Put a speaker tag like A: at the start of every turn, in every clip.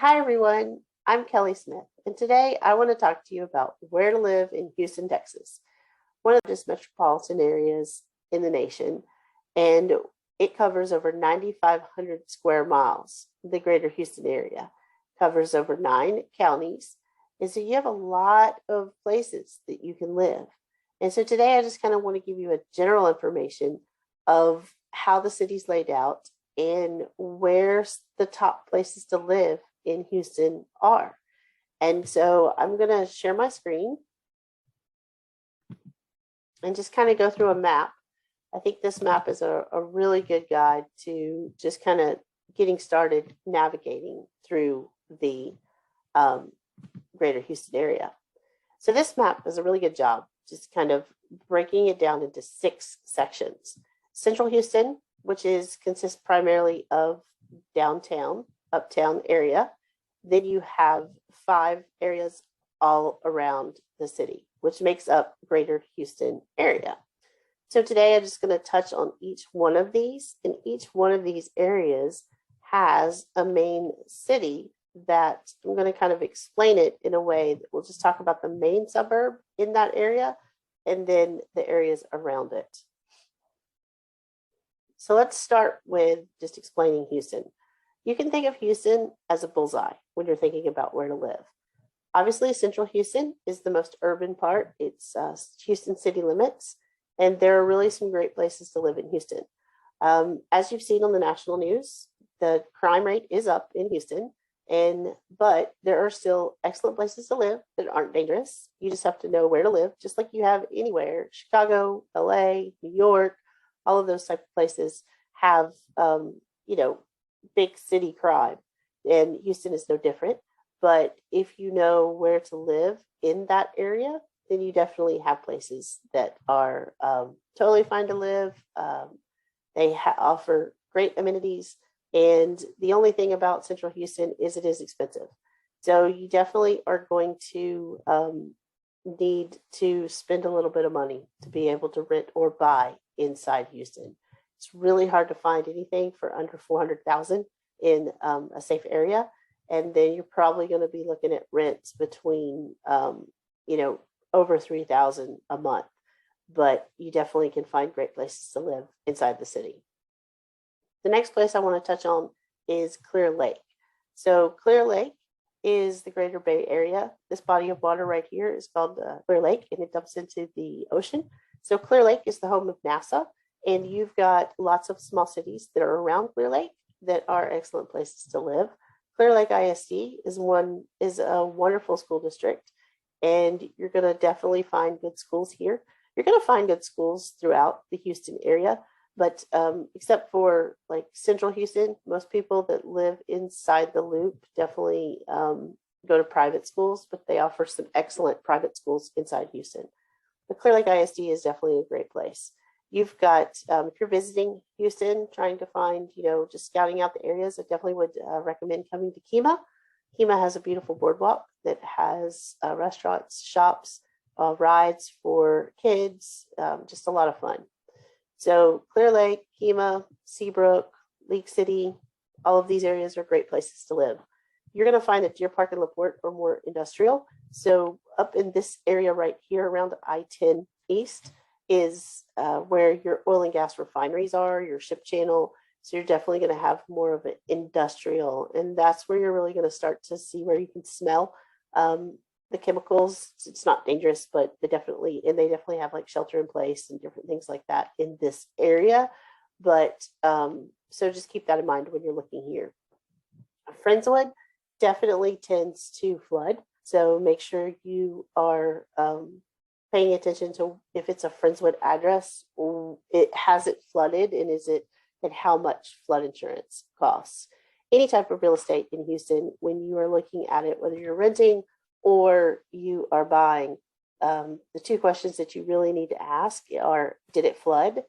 A: Hi, everyone. I'm Kelly Smith, and today I want to talk to you about where to live in Houston, Texas, one of the largest metropolitan areas in the nation, and it covers over 9,500 square miles. The greater Houston area covers over 9 counties, and so you have a lot of places that you can live. And so today I just kind of want to give you a general information of how the city's laid out and where the top places to live in Houston are. And so I'm going to share my screen and just kind of go through a map. I think this map is a really good guide to just kind of getting started navigating through the greater Houston area. So this map does a really good job just kind of breaking it down into 6 sections. Central Houston, which consists primarily of downtown, uptown area. Then you have 5 areas all around the city, which makes up greater Houston area. So today I'm just going to touch on each one of these, and each one of these areas has a main city that I'm going to kind of explain it in a way that we'll just talk about the main suburb in that area and then the areas around it. So let's start with just explaining Houston. You can think of Houston as a bullseye when you're thinking about where to live. Obviously, Central Houston is the most urban part. It's Houston city limits, and there are really some great places to live in Houston. As you've seen on the national news, the crime rate is up in Houston, but there are still excellent places to live that aren't dangerous. You just have to know where to live, just like you have anywhere. Chicago, LA, New York, all of those type of places have, big city crime, and Houston is no different. But if you know where to live in that area, then you definitely have places that are totally fine to live. They offer great amenities, and the only thing about Central Houston is it is expensive. So you definitely are going to need to spend a little bit of money to be able to rent or buy inside Houston. It's really hard to find anything for under $400,000 in a safe area, and then you're probably going to be looking at rents between, over $3,000 a month. But you definitely can find great places to live inside the city. The next place I want to touch on is Clear Lake. So Clear Lake is the Greater Bay Area. This body of water right here is called Clear Lake, and it dumps into the ocean. So Clear Lake is the home of NASA. And you've got lots of small cities that are around Clear Lake that are excellent places to live. Clear Lake ISD is a wonderful school district, and you're going to definitely find good schools here. You're going to find good schools throughout the Houston area, but except for like Central Houston, most people that live inside the loop definitely go to private schools, but they offer some excellent private schools inside Houston. The Clear Lake ISD is definitely a great place. You've got, if you're visiting Houston, trying to find, just scouting out the areas, I definitely would recommend coming to Kemah. Kemah has a beautiful boardwalk that has restaurants, shops, rides for kids, just a lot of fun. So Clear Lake, Kemah, Seabrook, League City, all of these areas are great places to live. You're going to find that Deer Park and LaPorte are more industrial. So up in this area right here around I-10 East, is where your oil and gas refineries are, your ship channel. So you're definitely going to have more of an industrial, and that's where you're really going to start to see where you can smell the chemicals. It's not dangerous, but they definitely have like shelter in place and different things like that in this area. But so just keep that in mind when you're looking here. Friendswood definitely tends to flood, so make sure you are paying attention to if it's a Friendswood address, has it flooded, and how much flood insurance costs. Any type of real estate in Houston, when you are looking at it, whether you're renting or you are buying, the 2 questions that you really need to ask are, did it flood?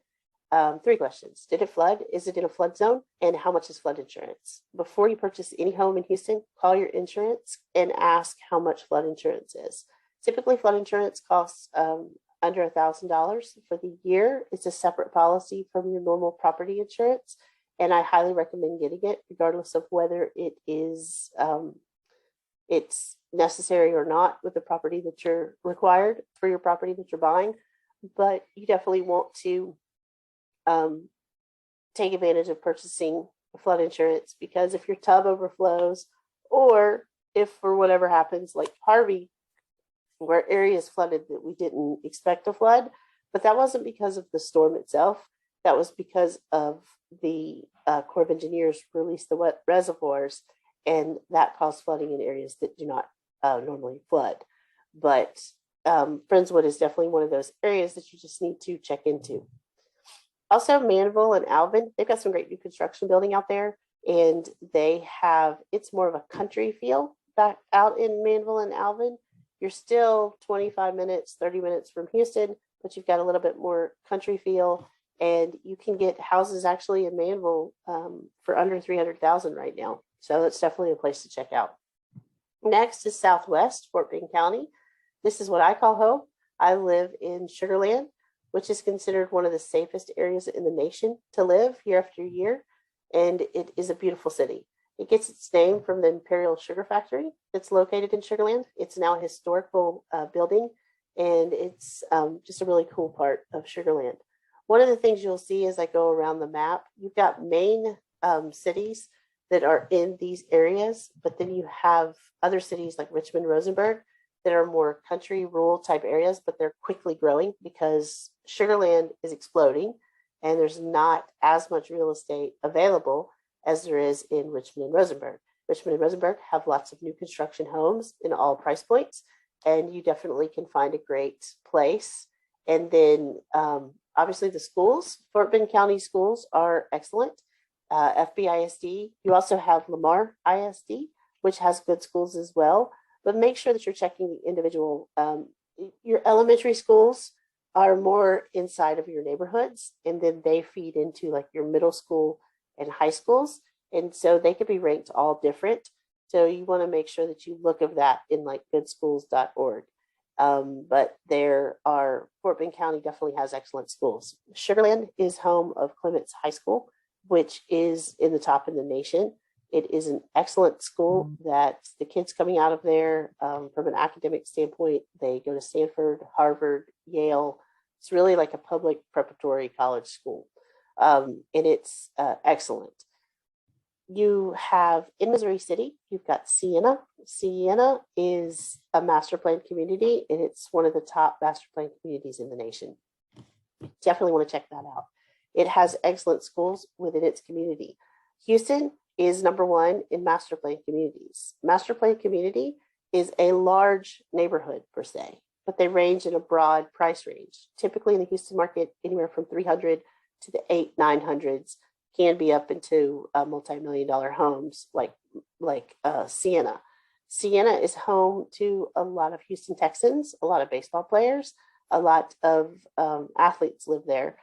A: 3 questions. Did it flood? Is it in a flood zone? And how much is flood insurance? Before you purchase any home in Houston, call your insurance and ask how much flood insurance is. Typically, flood insurance costs under $1,000 for the year. It's a separate policy from your normal property insurance, and I highly recommend getting it, regardless of whether it is it's necessary or not with the property that you're required for your property that you're buying. But you definitely want to take advantage of purchasing flood insurance, because if your tub overflows, or if for whatever happens like Harvey, where areas flooded that we didn't expect to flood, but that wasn't because of the storm itself. That was because of the Corps of Engineers released the wet reservoirs, and that caused flooding in areas that do not normally flood. But Friendswood is definitely one of those areas that you just need to check into. Also, Manville and Alvin, they've got some great new construction building out there, and it's more of a country feel back out in Manville and Alvin. You're still 25 minutes, 30 minutes from Houston, but you've got a little bit more country feel, and you can get houses actually in Manville for under $300,000 right now. So that's definitely a place to check out. Next is Southwest, Fort Bend County. This is what I call home. I live in Sugar Land, which is considered one of the safest areas in the nation to live year after year. And it is a beautiful city. It gets its name from the Imperial Sugar Factory that's located in Sugar Land. It's now a historical building, and it's just a really cool part of Sugar Land. One of the things you'll see as I go around the map, you've got main cities that are in these areas, but then you have other cities like Richmond, Rosenberg, that are more country, rural type areas, but they're quickly growing because Sugar Land is exploding and there's not as much real estate available as there is in Richmond and Rosenberg. Richmond and Rosenberg have lots of new construction homes in all price points, and you definitely can find a great place. And then obviously the schools, Fort Bend County schools are excellent. FBISD, you also have Lamar ISD, which has good schools as well. But make sure that you're checking the individual. Your elementary schools are more inside of your neighborhoods, and then they feed into like your middle school and high schools. And so they could be ranked all different. So you want to make sure that you look at that in like goodschools.org. But Fort Bend County definitely has excellent schools. Sugar Land is home of Clements High School, which is in the top in the nation. It is an excellent school that the kids coming out of there, from an academic standpoint, they go to Stanford, Harvard, Yale. It's really like a public preparatory college school, and it's excellent. You have in Missouri City, you've got Sienna. Sienna is a master plan community, and it's one of the top master plan communities in the nation. Definitely want to check that out. It has excellent schools within its community. Houston is number one in master plan communities. Master plan community is a large neighborhood per se, but they range in a broad price range. Typically in the Houston market, anywhere from 300 to the 800-900s, can be up into multi-million-dollar homes like Sienna. Sienna is home to a lot of Houston Texans, a lot of baseball players, a lot of athletes live there,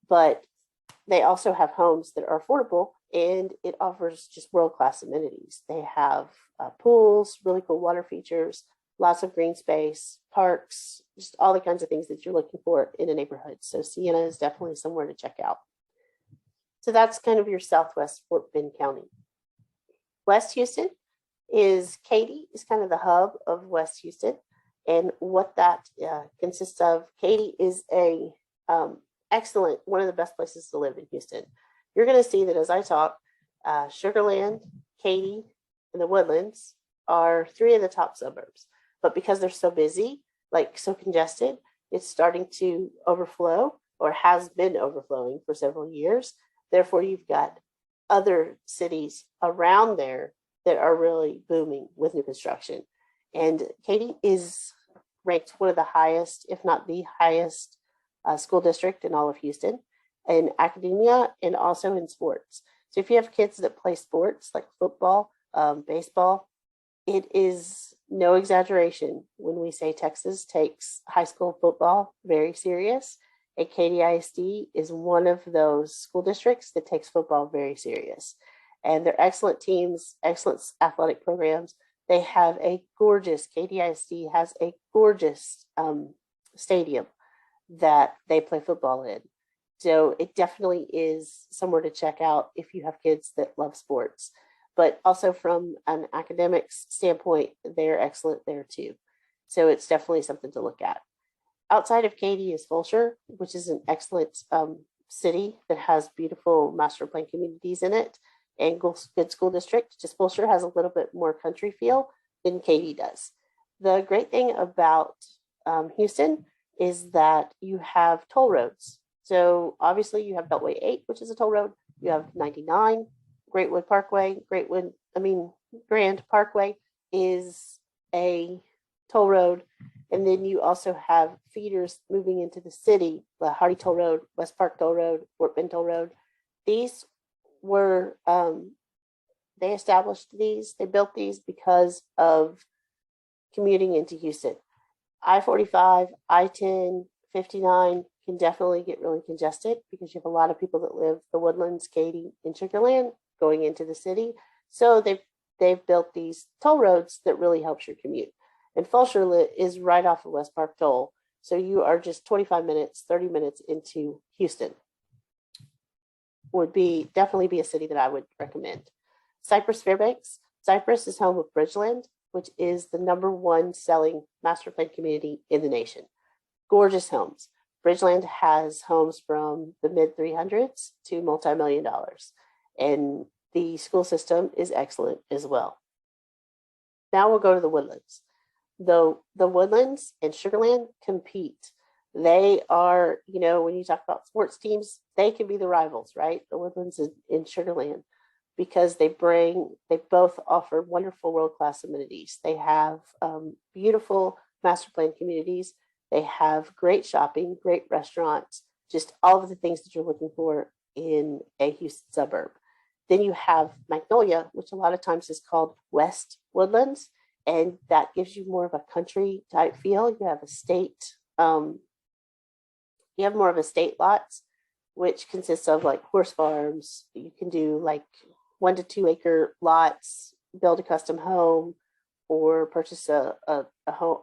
A: but they also have homes that are affordable, and it offers just world-class amenities. They have pools, really cool water features, lots of green space, parks, just all the kinds of things that you're looking for in a neighborhood. So Sienna is definitely somewhere to check out. So that's kind of your Southwest Fort Bend County. West Houston is Katy is kind of the hub of West Houston, and what that consists of. Katy is a excellent, one of the best places to live in Houston. You're going to see that as I talk, Sugar Land, Katy, and the Woodlands are three of the top suburbs. But because they're so busy, like so congested, it's starting to overflow, or has been overflowing for several years. Therefore, you've got other cities around there that are really booming with new construction. And Katy is ranked one of the highest, if not the highest, school district in all of Houston, in academia and also in sports. So if you have kids that play sports like football, baseball, it is no exaggeration when we say Texas takes high school football very serious. And Katy ISD is one of those school districts that takes football very serious. And they're excellent teams, excellent athletic programs. They have a gorgeous, Katy ISD has a gorgeous stadium that they play football in. So it definitely is somewhere to check out if you have kids that love sports. But also from an academics standpoint, they're excellent there too. So it's definitely something to look at. Outside of Katy is Fulshire, which is an excellent city that has beautiful master plan communities in it and good school district. Just Fulshire has a little bit more country feel than Katy does. The great thing about Houston is that you have toll roads. So obviously you have Beltway 8, which is a toll road. You have 99, Greatwood Parkway. Grand Parkway is a toll road. And then you also have feeders moving into the city, the Hardy Toll Road, West Park Toll Road, Fort Bend Toll Road. These were, they established these, they built these because of commuting into Houston. I-45, I-10, 59 can definitely get really congested because you have a lot of people that live the Woodlands, Katy, and Sugarland going into the city. So they've built these toll roads that really helps your commute. And Fulshire is right off of West Park Toll. So you are just 25 minutes, 30 minutes into Houston. Would definitely be a city that I would recommend. Cypress Fairbanks. Cypress is home of Bridgeland, which is the #1 selling master plan community in the nation. Gorgeous homes. Bridgeland has homes from the mid 300s to multi-million dollars. And the school system is excellent as well. Now we'll go to the Woodlands. The Woodlands and Sugarland compete. They are, when you talk about sports teams, they can be the rivals, right? The Woodlands in Sugarland, because they both offer wonderful world-class amenities. They have beautiful master plan communities. They have great shopping, great restaurants, just all of the things that you're looking for in a Houston suburb. Then you have Magnolia, which a lot of times is called West Woodlands. And that gives you more of a country type feel. You have more of estate lots, which consists of like horse farms. You can do like 1 to 2 acre lots, build a custom home, or purchase a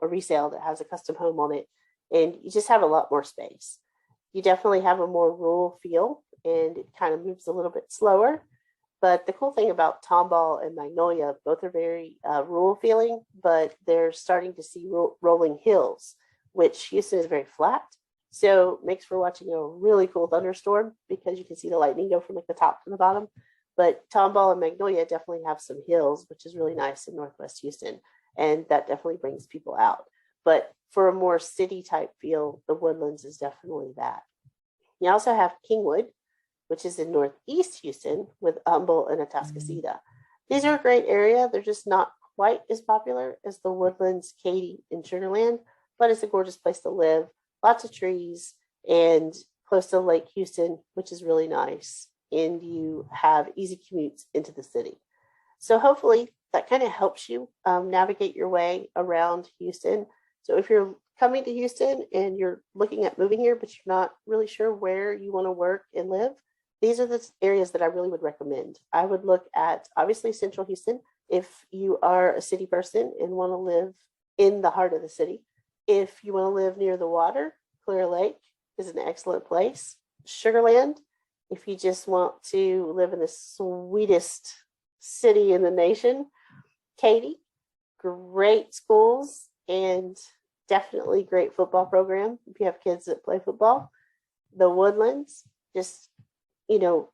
A: resale that has a custom home on it. And you just have a lot more space. You definitely have a more rural feel, and it kind of moves a little bit slower. But the cool thing about Tomball and Magnolia, both are very rural feeling, but they're starting to see rolling hills, which Houston is very flat. So makes for watching a really cool thunderstorm because you can see the lightning go from like the top to the bottom. But Tomball and Magnolia definitely have some hills, which is really nice in Northwest Houston. And that definitely brings people out. But for a more city type feel, the Woodlands is definitely that. You also have Kingwood, which is in Northeast Houston with Humble and Atascocita. These are a great area. They're just not quite as popular as the Woodlands, Katy, and Sugarland, but it's a gorgeous place to live. Lots of trees and close to Lake Houston, which is really nice. And you have easy commutes into the city. So hopefully that kind of helps you navigate your way around Houston. So if you're coming to Houston and you're looking at moving here, but you're not really sure where you want to work and live, these are the areas that I really would recommend. I would look at, obviously, Central Houston, if you are a city person and want to live in the heart of the city. If you want to live near the water, Clear Lake is an excellent place. Sugarland, if you just want to live in the sweetest city in the nation. Katy, great schools and definitely great football program if you have kids that play football. The Woodlands, just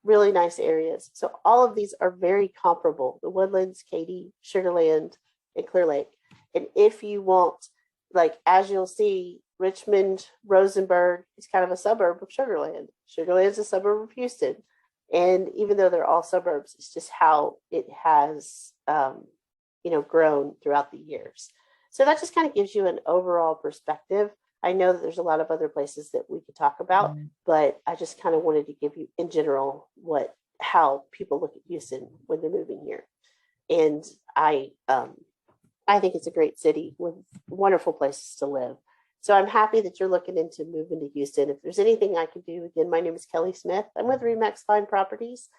A: really nice areas. So all of these are very comparable. The Woodlands, Katy, Sugarland, and Clear Lake. And if you want, like, as you'll see, Richmond, Rosenberg is kind of a suburb of Sugarland. Sugarland is a suburb of Houston. And even though they're all suburbs, it's just how it has, grown throughout the years. So that just kind of gives you an overall perspective. I know that there's a lot of other places that we could talk about, but I just kind of wanted to give you in general how people look at Houston when they're moving here. And I think it's a great city with wonderful places to live. So I'm happy that you're looking into moving to Houston. If there's anything I can do, again, my name is Kelli Smith. I'm with Remax Fine Properties.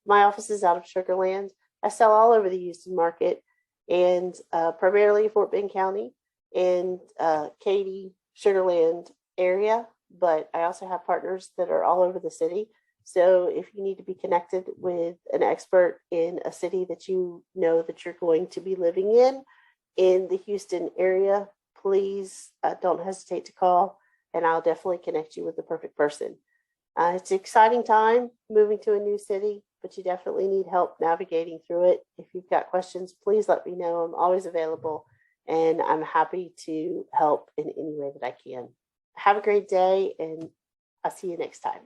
A: My office is out of Sugarland. I sell all over the Houston market and primarily Fort Bend County and Katy, Sugarland area, but I also have partners that are all over the city. So if you need to be connected with an expert in a city that you know that you're going to be living in the Houston area, please don't hesitate to call, and I'll definitely connect you with the perfect person. It's an exciting time moving to a new city, but you definitely need help navigating through it. If you've got questions, please let me know. I'm always available, and I'm happy to help in any way that I can. Have a great day, and I'll see you next time.